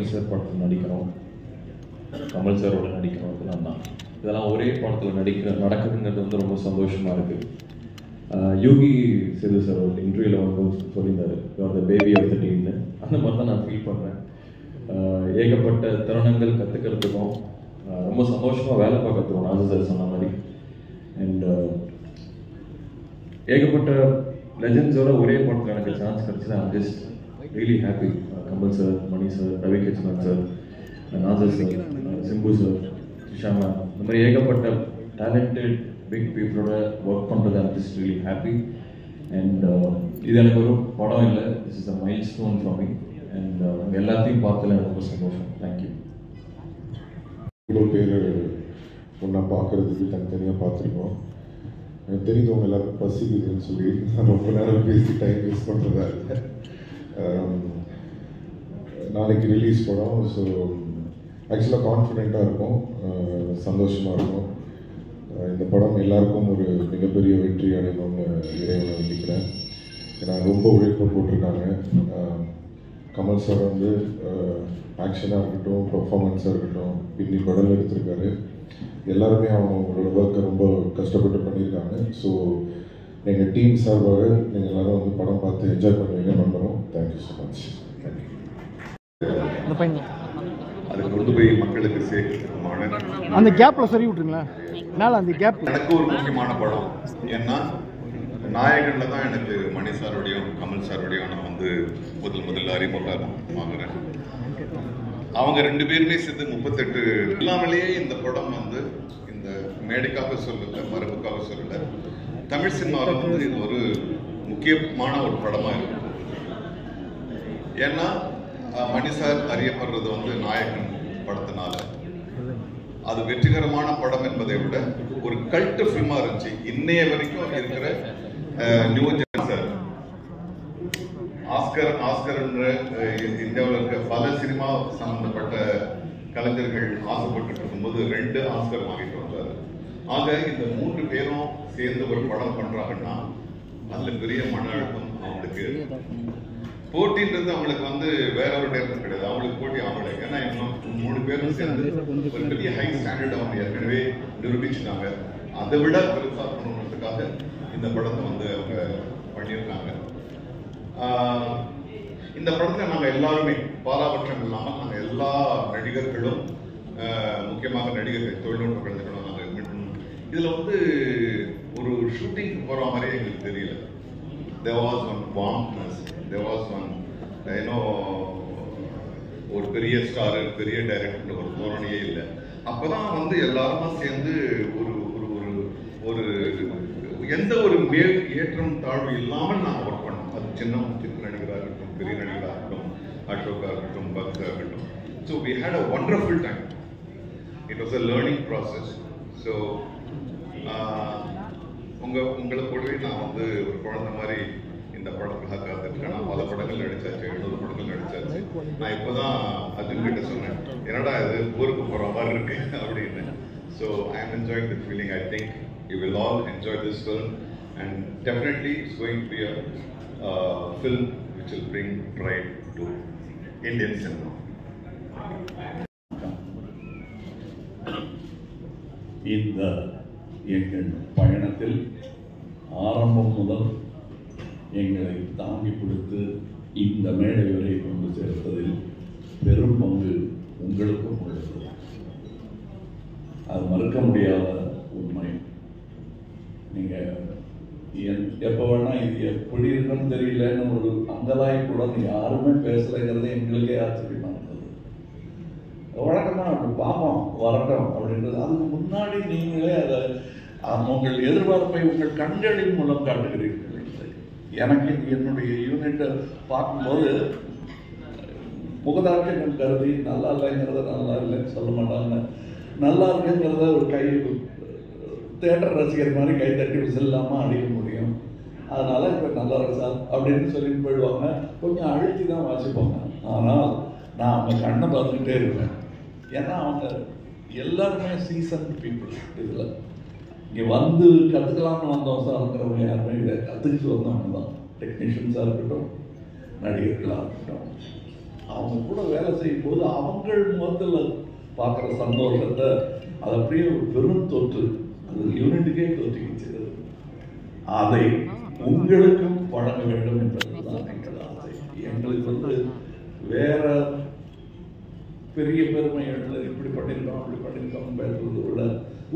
மணி sir படத்தில் நடிக்கிறோம், கமல் சாரோட நடிக்கிறோம். இதெல்லாம் ஒரே படத்தில் நடக்குதுங்கிறது வந்து ரொம்ப சந்தோஷமாக இருக்குது. யோகி சேது சார் ஒரு இன்டர்வியூவில் வந்து சொல்லியிருந்தார், த பேபி ஆஃப் த டீம்னு. அந்த மாதிரி தான் நான் ஃபீல் பண்ணுறேன். ஏகப்பட்ட தருணங்கள் கற்றுக்கிறதுக்கும் ரொம்ப சந்தோஷமாக வேலை பார்க்கறதுக்கும் ராஜா சார் சொன்ன மாதிரி. அண்ட் ஏகப்பட்ட லெஜண்ட்ஸோட ஒரே படத்தில் எனக்கு சான்ஸ் கிடச்சி I'm just really happy. Kamal sir, Mani sir, Ravi Krishnan sir, Nassar sir, Simbu sir, Sushama, இந்த மாதிரி ஏகப்பட்ட டேலண்டட் பிக் பீப்புளோட ஒர்க் பண்ணுறது I'm just really happy. And இது எனக்கு ஒரு படம் இல்லை, this is a milestone for me. And எல்லாத்தையும் பார்த்ததில் எனக்கு ரொம்ப சந்தோஷம். தேங்க்யூ. இவ்வளோ பேர் ஒன்றா பார்க்குறதுக்கு தனித்தனியாக பார்த்துருக்கோம். எனக்கு தெரிஞ்சவங்க எல்லாருக்கும் பசிக்குதுன்னு சொல்லி நான் ரொம்ப நேரம் பேசி டைம் வேஸ்ட் பண்ணுறதா இல்லை. நாளைக்கு ரிலீஸ் படம். ஸோ ஆக்சுவலாக கான்ஃபிடெண்ட்டாக இருக்கும், சந்தோஷமாக இருக்கும். இந்த படம் எல்லாருக்கும் ஒரு மிகப்பெரிய வெற்றி அடையணும்னு இறைவனை வேண்டிக்கிறேன். ஏன்னா ரொம்ப உழைப்பு போட்டிருக்காங்க. கமல் சார் வந்து ஆக்ஷனாக இருக்கட்டும், பர்ஃபார்மன்ஸாக இருக்கட்டும், பின்னி படம் எடுத்திருக்காரு. எல்லாருமே அவங்களோட ஒர்க்கை ரொம்ப கஷ்டப்பட்டு பண்ணியிருக்காங்க. ஸோ எங்கள் டீம் சார்பாக நீங்கள் எல்லோரும் வந்து படம் பார்த்து என்ஜாய் பண்ணுவீங்க நம்புகிறோம். Thank you so much. அதை கொண்டு போய் மக்களுக்கு சேர்க்கமான அந்த கேப்பில் சரி விட்டுருங்களேன். என்னால் அந்த கேப் எனக்கு ஒரு முக்கியமான படம். ஏன்னா நாயகனில் தான் எனக்கு மணி சாரோடையும் கமல் சாரோடையும் நான் வந்து முதல்ல அறிமுகம் வாங்குறேன். அவங்க 2 பேருமே சேர்ந்து 38 இல்லாமலேயே இந்த படம் வந்து இந்த மேடைக்காக சொல்லலை, மரபுக்காக சொல்லலை, தமிழ் சினிமாவில் வந்து இது ஒரு முக்கியமான ஒரு படமாக இருக்கும். ஏன்னா மணி சார் அறியப்படுறது வந்து நாயகன் படத்தினால. அது வெற்றிகரமான படம் என்பதை விட ஒரு கல்ட் ஃபில்மா இருந்துச்சு. இன்னைய வரைக்கும் இருக்கிற நியூ ஜென் சார் ஆஸ்கர் இந்தியாவில் இருக்க பல சினிமா சம்பந்தப்பட்ட கலைஞர்கள் ஆசைப்பட்டு இருக்கும்போது 2 ஆஸ்கர் வாங்கிட்டு வந்தார். ஆக இந்த 3 பேரும் சேர்ந்து ஒரு படம் பண்றாங்கன்னா அதுல பெரிய மன அழுத்தம் அவங்களுக்கு. போட்டின்றது அவங்களுக்கு வந்து வேற ஒரு டைப் கிடையாது, அவங்களுக்கு போட்டி அவங்களுக்கு. ஏன்னா இன்னும் 3 பேரும் சேர்ந்து ஒரு பெரிய ஹை ஸ்டாண்டர்ட் அவங்க ஏற்கனவே நிரூபிச்சுட்டாங்க. அதை விட பெருசா பண்ணணுன்றதுக்காக இந்த படத்தை வந்து அவங்க பண்ணியிருக்காங்க. இந்த படத்துல நாங்க எல்லாருமே பாராபட்சம் இல்லாமல் நாங்க எல்லா நடிகர்களும், முக்கியமாக நடிகர்கள், தொழில்நுட்ப கலைஞர்களும் நாங்கள் இதுல வந்து ஒரு ஷூட்டிங் போற மாதிரியே எங்களுக்கு தெரியல. There was one warmness, there was one, ஒரு பெரிய ஸ்டார், பெரிய டைரக்டர் ஒரு தோரணையே இல்லை. அப்பதான் வந்து எல்லாருமா சேர்ந்து ஒரு ஒரு எந்த ஒரு ஏற்றம் தாழ்வு இல்லாமல் நாங்கள் ஒர்க் பண்ணோம். அது சின்ன நடிகராக இருக்கட்டும், பெரிய நடிகராக இருக்கட்டும், அசோகா இருக்கட்டும், பக்தா இருக்கட்டும். So we had a wonderful time. It was a learning process. So உங்களை கூடவே நான் வந்து ஒரு குழந்தை மாதிரி இந்த படத்துக்காக காத்துருக்கேன். நான் பல படங்கள் நடிச்சாச்சு, 70 படங்கள் நடிச்சாச்சு. நான் இப்போதான் அர்ஜுன் கிட்ட சொன்னேன், என்னடா இது ஊருக்கு போகிற மாதிரி இருக்கு அப்படின்னு. So I am enjoying the feeling. I think you will all enjoy this film and definitely it's going to be a film which will bring fried to Indian cinema. இந்த எங்கள் பயணத்தில் ஆரம்பம் முதல் எங்களை தாங்கி கொடுத்து இந்த மேடை வரை கொண்டு சேர்த்ததில் பெரும் பங்கு உங்களுக்கும் உள்ளது. அது மறுக்க முடியாத உண்மை. நீங்கள் எப்போ வேணா இது எப்படி இருக்குன்னு தெரியலன்னு ஒரு அங்கலாய் கூட யாருமே பேசலைங்கிறது எங்களுக்கே ஆச்சரியமாக இருந்தது. வழக்கமாக அப்படி பார்ப்போம் வரட்டும் அப்படின்றது. அதுக்கு முன்னாடி நீங்களே அதை உங்கள் எதிர்பார்ப்பை உங்கள் கண்களின் மூலம் காட்டுகிறீர்கள். எனக்கு என்னுடைய யூனிட்டை பார்க்கும்போது முகதாட்சங்கள் கருதி நல்லா இல்லைங்கிறத நல்லா இல்லைன்னு சொல்ல மாட்டாங்க, நல்லா இருக்குங்கிறத ஒரு கை தேட்டர் ரசிகர் மாதிரி கை தட்டி விசில் இல்லாமல் அடிக்க முடியும். அதனால இப்போ நல்லா இருக்கு சார் அப்படின்னு சொல்லிட்டு போயிடுவாங்க. கொஞ்சம் அழுத்தி தான் வாசிப்பாங்க. ஆனால் நான் அவங்க கண்ணை பார்த்துக்கிட்டே இருப்பேன். ஏன்னா அவங்க எல்லாருமே சீசன் பீப்புள். இதில் இங்கே வந்து கற்றுக்கலாம்னு வந்தோம் சார்ங்கிறவங்க யாருமே இதை கற்றுக்கிட்டு வந்தவங்க தான். டெக்னீஷியன்ஸாக இருக்கட்டும், நடிகர்களாக இருக்கட்டும், அவங்க கூட வேலை செய்யும் போது அவங்கள் முகத்தில் பார்க்குற சந்தோஷத்தை அது அப்படியே ஒரு பெரும் தொற்று, அது யூனிட்டுக்கே தொற்றுக்கிச்சு. அதை உங்களுக்கும் வழங்க வேண்டும் என்பதுதான் எங்கள் ஆசை. எங்களுக்கு வேற பெரிய பெருமைகள் இப்படி பண்ணியிருக்கோம் அப்படி பண்ணியிருக்கோம் பேசுறதை விட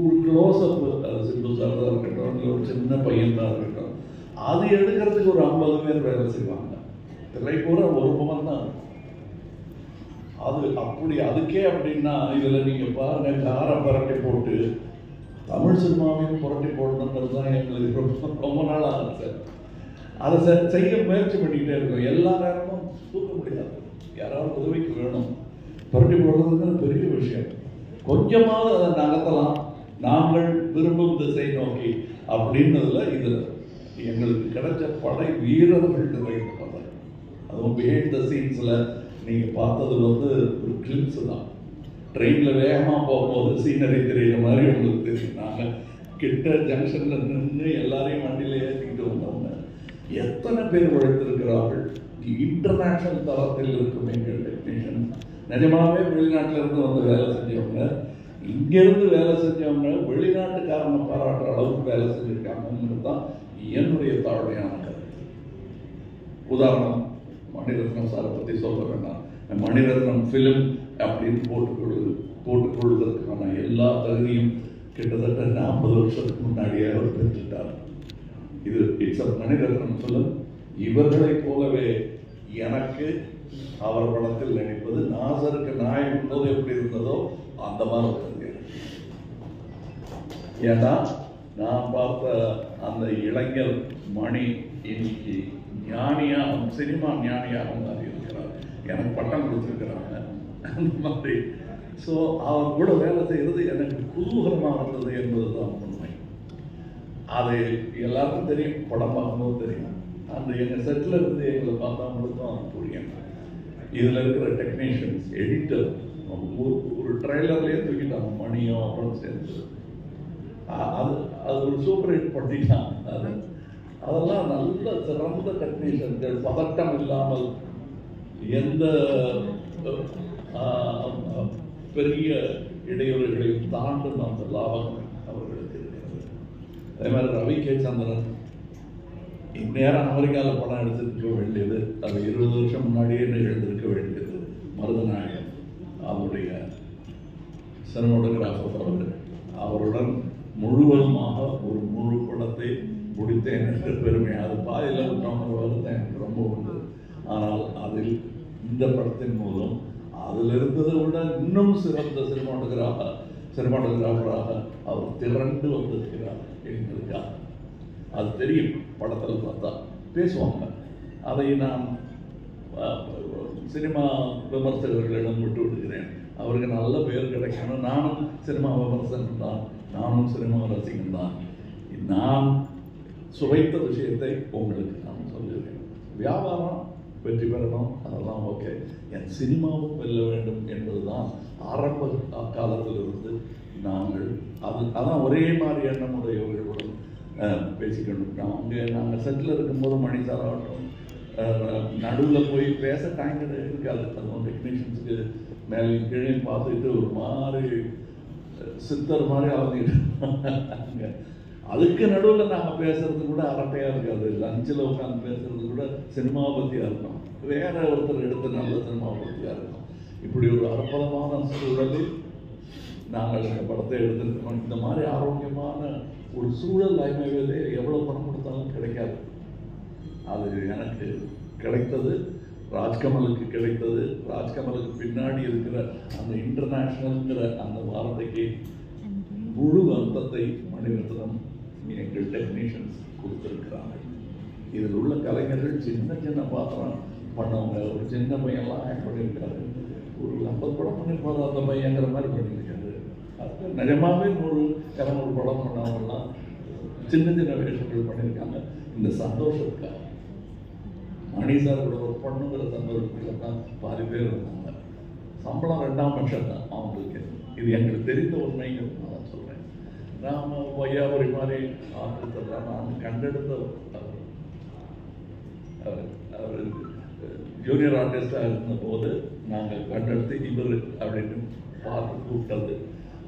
ஒரு க்ளோஸ்அப், சிந்து சார் தான் இருக்கட்டும், இல்லை ஒரு சின்ன பையன் தான் இருக்கட்டும், அது எடுக்கிறதுக்கு ஒரு 50 பேர் வேலை செய்வாங்க. திரை பூரா ஒரு முகம் தான் அது. அப்படி அதுக்கே அப்படின்னா இதில் நீங்கள் பாருங்க, காரை பரட்டி போட்டு தமிழ் சினிமாவையும் புரட்டி போடணுன்றது தான் எங்களுக்கு ரொம்ப நாள் ஆசை. அதை செய்ய முயற்சி பண்ணிக்கிட்டே இருக்கோம். எல்லா நேரமும் தூக்க முடியாது, யாராவது உதவிக்கு வேணும். புரட்டி போடுறதுன்னு பெரிய விஷயம். கொஞ்சமாவது அதை நகர்த்தலாம், நாங்கள் விரும்பும் திசை நோக்கி அப்படின்றதுல இதில் எங்களுக்கு கிடைச்ச படை வீரர்கள் நிறைந்த படை. அதுவும் பிஹைண்ட் த சீன்ஸில் நீங்கள் பார்த்தது ஒரு கிளிப்ஸ் தான். ட்ரெயினில் வேகமாக போகும்போது சீனரி தெரிகிற மாதிரி உங்களுக்கு தெரியும். நாங்கள் கிட்ட ஜங்ஷனில் நின்று எல்லாரையும் வண்டியில் ஏற்றிக்கிட்டு வந்தவங்க எத்தனை பேர் உழைத்திருக்கிறார்கள். இன்டர்நேஷ்னல் தரத்தில் இருக்கும் எங்கள் டெக்னீஷியன். நிஜமாகவே வெளிநாட்டில் இருந்து வந்து வேலை செஞ்சவங்க, இங்கேருந்து வேலை செஞ்சவங்க வெளிநாட்டுக்காரனை பாராட்டுற அளவுக்கு வேலை செஞ்சுருக்காங்கன்றது தான் என்னுடைய தாழ்மையான கருத்து. உதாரணம், மணிரத்னம் சாரை பற்றி சொல்ல வேண்டாம். மணிரத்னம் ஃபிலிம் அப்படின்னு போட்டுக்கொள்வதற்கான எல்லா தகுதியும் கிட்டத்தட்ட 40 வருஷத்துக்கு முன்னாடியே அவர் பெற்றுட்டார். இது இட்ஸ் மணிரத்னம் ஃபிலிம். இவர்களைப் போலவே எனக்கு அவர் படத்தில் நினைப்பது நாசருக்கு நாயகன் போது எப்படி இருந்ததோ அந்த மாதிரி இருக்கு. ஏன்னா நான் பார்த்த அந்த இளைஞர் மணி இன்னைக்கு ஞானியாக, சினிமா ஞானியாக மாறி இருக்கிறார். எனக்கு பட்டம் கொடுத்துருக்கிறாங்க அந்த மாதிரி. ஸோ அவர் கூட வேலை செய்கிறது எனக்கு குதூகலமாக இருந்தது என்பது தான் உண்மை. அது எல்லாருக்கும் தெரியும், படம் பார்க்கும்போது தெரியும். அந்த எங்கள் செட்டில் இருந்து எங்களை பார்த்தவங்களுக்கும் அது புரியும். இதில் இருக்கிற டெக்னீஷியன்ஸ், எடிட்டர், ஒரு ட்ரெய்லர்லேயே தூக்கிட்டாங்க மணியும் அப்புறம் சேர்ந்து. அது ஒரு சூப்பர் ஹிட் பண்ணிட்டாங்க. அதெல்லாம் நல்ல சிறந்த டெக்னீஷியன்கள், பதட்டம் இல்லாமல் எந்த பெரிய இடையூறுகளையும் தாண்டும் அந்த லாபம் அவர்களுக்கு இருக்கிறது. அதே மாதிரி ரவி கே சந்திரன் இந்நேரம் அமெரிக்காவில் படம் எடுத்துருக்க வேண்டியது, அது 20 வருஷம் முன்னாடியே எழுந்திருக்க வேண்டியது. மருதநாயகன் அவருடைய சினிமாட்டோகிராஃபர் அவருடன் முழுவதுமாக ஒரு முழு படத்தை முடித்தேன் என்ற பெருமை. அது பாதியில் விட்டவங்க வருத்தம் எனக்கு ரொம்ப உண்டு. ஆனால் அதில் இந்த படத்தின் மூலம் அதில் இருந்ததை விட இன்னும் சிறந்த சினிமாட்டோகிராஃபராக அவர் திரண்டு வந்திருக்கிறார் எங்களுக்காக. அது தெரியும், படத்தில் பார்த்தா பேசுவாங்க. அதை நான் சினிமா விமர்சகர்களிடம் விட்டு விடுகிறேன். அவருக்கு நல்ல பேர் கிடைக்கணும். நானும் சினிமா விமர்சகன் தான், நானும் சினிமா ரசிகன் தான். நான் சுவைத்த விஷயத்தை உங்களுக்கு நான் சொல்லுகிறேன். வியாபாரம் வெற்றி பெறணும், அதெல்லாம் ஓகே. என் சினிமாவும் வெல்ல வேண்டும் என்பதுதான் ஆரம்ப காலத்திலிருந்து நாங்கள் அதான் ஒரே மாதிரி எண்ணமுடையவர்களுடன் பேசிக்கணும். நாங்கள் செட்டில் இருக்கும்போது மணி சார் ஆகட்டும், நடுவில் போய் பேச டைம் இருக்காது. அதுவும் டெக்னீஷியன்ஸுக்கு மேலே கீழே பார்த்துக்கிட்டு ஒரு மாதிரி சித்தர் மாதிரி அவங்க அதுக்கு நடுவில் நாங்கள் பேசுறது கூட அரட்டையாக இருக்காது. லஞ்சில் உட்காந்து பேசுறது கூட சினிமாவை பற்றியாக இருக்கும். வேற ஒருத்தர் எடுத்து நல்ல சினிமாவை பற்றியாக இருக்கும். இப்படி ஒரு அற்புதமான சூழலில் நாங்கள் இந்த படத்தை எடுத்துருக்கோம். இந்த மாதிரி ஆரோக்கியமான ஒரு சூழல் ஐமையிலே எவ்வளோ பணம் கொடுத்தாலும் கிடைக்காது. அது எனக்கு கிடைத்தது, ராஜ்கமலுக்கு கிடைத்தது. ராஜ்கமலுக்கு பின்னாடி இருக்கிற அந்த இன்டர்நேஷ்னல்ங்கிற அந்த வார்த்தைக்கு முழு அர்த்தத்தை மணிரத்னம் எங்கள் டெக்னீஷியன்ஸ் கொடுத்துருக்கிறாங்க. இதில் உள்ள கலைஞர்கள் சின்ன சின்ன பாத்திரம் பண்ணவங்க. ஒரு சின்ன பையன்லாம் ஆக்ட் பண்ணியிருக்காரு. ஒரு 50 படம் பண்ணியிருப்பாரு அந்த பையங்கிற மாதிரி பண்ணியிருக்காரு. அது நிஜமாகவே 100-200 படம் பண்ணவங்கலாம் சின்ன சின்ன வேஷங்கள் பண்ணியிருக்காங்க. இந்த சந்தோஷத்துக்காக மணி சார் கூட ஒர்க் பண்ணுங்கிற சந்தோஷத்துக்காக தான் பாதி பேர் இருந்தாங்க. சம்பளம் 2ஆம் பட்சம் தான் அவங்களுக்கு. இது எங்களுக்கு தெரிந்த உண்மைகள் நான் சொல்கிறேன். நாம் வையாபுரி மாதிரி ஆற்றலாம் நான் கண்டெடுத்த அவர் ஜூனியர் ஆர்டிஸ்டாக இருந்தபோது நாங்கள் கண்டெடுத்து இவர் அப்படின்னு பார்த்து கூப்பிட்டது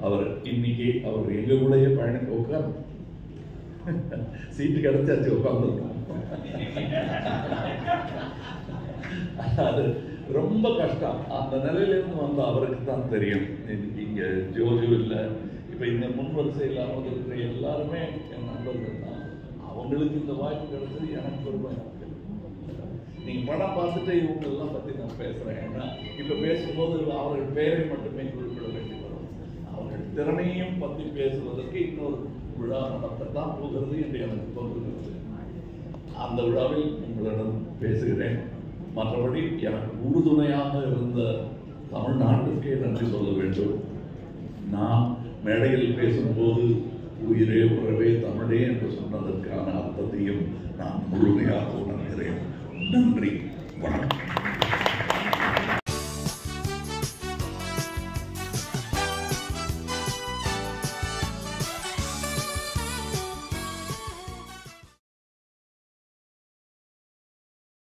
அவர். இன்னைக்கு அவர் எங்கள் கூடயே பயணிக்க உட்கார் சீட்டு கிடைச்சாச்சு உட்காந்துருக்கோம். அது ரொம்ப கஷ்டம். அந்த நிலையிலேருந்து வந்த அவருக்கு தான் தெரியும். இங்கே ஜோஜோ இல்லை, இப்போ இந்த முன்வரிசை இல்லாமல் இருக்கிற எல்லாருமே என் நண்பர்கள் தான். அவங்களுக்கு இந்த வாய்ப்பு கிடைச்சது எனக்கு பெருமை. நீங்கள் படம் பார்த்துட்டு இவங்களெல்லாம் பற்றி நான் பேசுகிறேன். ஏன்னா இப்போ பேசும்போது அவர்கள் பெயரை மட்டுமே குறிப்பிட வேண்டி வரும். அவர்கள் திறமையும் பற்றி பேசுவதற்கு இன்னொரு விழா நடத்தத்தான் போகிறது என்று எனக்கு தோன்றுகிறது. அந்த விழாவில் உங்களிடம் பேசுகிறேன். மற்றபடி எனக்கு உறுதுணையாக இருந்த தமிழ்நாட்டுக்கே நன்றி சொல்ல வேண்டும். நான் மேடையில் பேசும்போது உயிரே உறவே தமிழே என்று சொன்னதற்கான அர்த்தத்தையும் நான் முழுமையாக உணர்கிறேன். நன்றி, வணக்கம்.